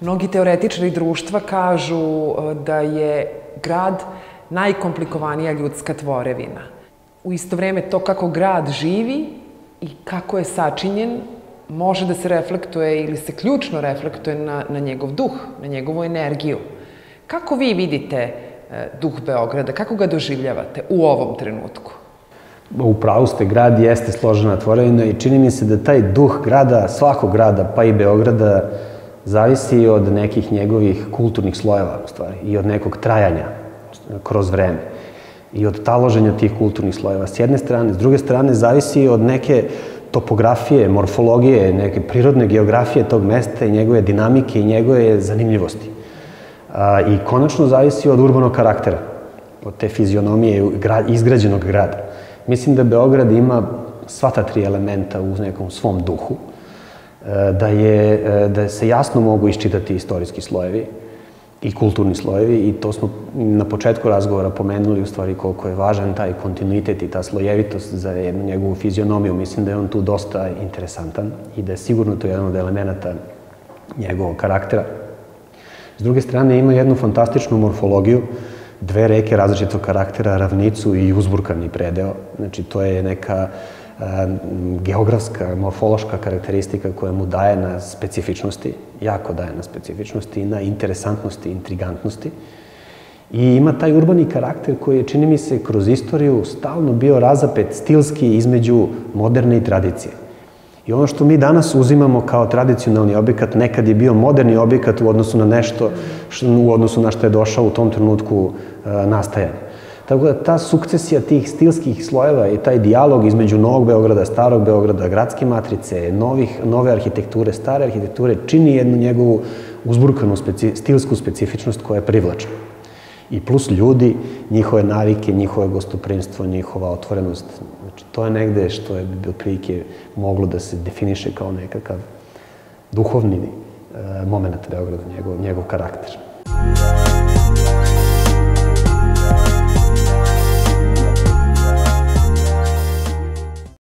Mnogi teoretičari društva kažu da je grad najkomplikovanija ljudska tvorevina. U isto vreme to kako grad živi i kako je sačinjen može da se reflektuje ili se ključno reflektuje na njegov duh, na njegovu energiju. Kako vi vidite duh Beograda? Kako ga doživljavate u ovom trenutku? U pravu ste, grad jeste složena tvorevina i čini mi se da taj duh grada, svakog grada, pa i Beograda, zavisi od nekih njegovih kulturnih slojeva, u stvari, i od nekog trajanja kroz vreme. I od taloženja tih kulturnih slojeva s jedne strane. S druge strane, zavisi od neke topografije, morfologije, neke prirodne geografije tog mesta i njegove dinamike i njegove zanimljivosti. I konačno zavisi od urbanog karaktera, od te fizionomije izgrađenog grada. Mislim da Beograd ima sva ta tri elementa u nekom svom duhu, da se jasno mogu iščitati istorijski slojevi i kulturni slojevi i to smo na početku razgovora pomenuli u stvari koliko je važan taj kontinuitet i ta slojevitost za jednu njegovu fizionomiju. Mislim da je on tu dosta interesantan i da je sigurno to jedan od elemenata njegovog karaktera. S druge strane ima jednu fantastičnu morfologiju, dve reke različitog karaktera, ravnicu i uzburkani predeo. Znači to je neka geografska, morfološka karakteristika koja mu daje na specifičnosti, jako daje na specifičnosti i na interesantnosti, intrigantnosti. I ima taj urbani karakter koji je, čini mi se, kroz istoriju stalno bio razapet stilski između moderne i tradicije. I ono što mi danas uzimamo kao tradicionalni objekat, nekad je bio moderni objekat u odnosu na nešto, u odnosu na što je došao u tom trenutku nastajanja. Tako da ta sukcesija tih stilskih slojeva i taj dijalog između Novog Beograda, Starog Beograda, gradske matrice, nove arhitekture, stare arhitekture, čini jednu njegovu uzburkanu stilsku specifičnost koja je privlačna. I plus ljudi, njihove navike, njihove gostoprimstvo, njihova otvorenost. Znači, to je negde što je otprilike moglo da se definiše kao nekakav duhovni moment Beograda, njegov karakter.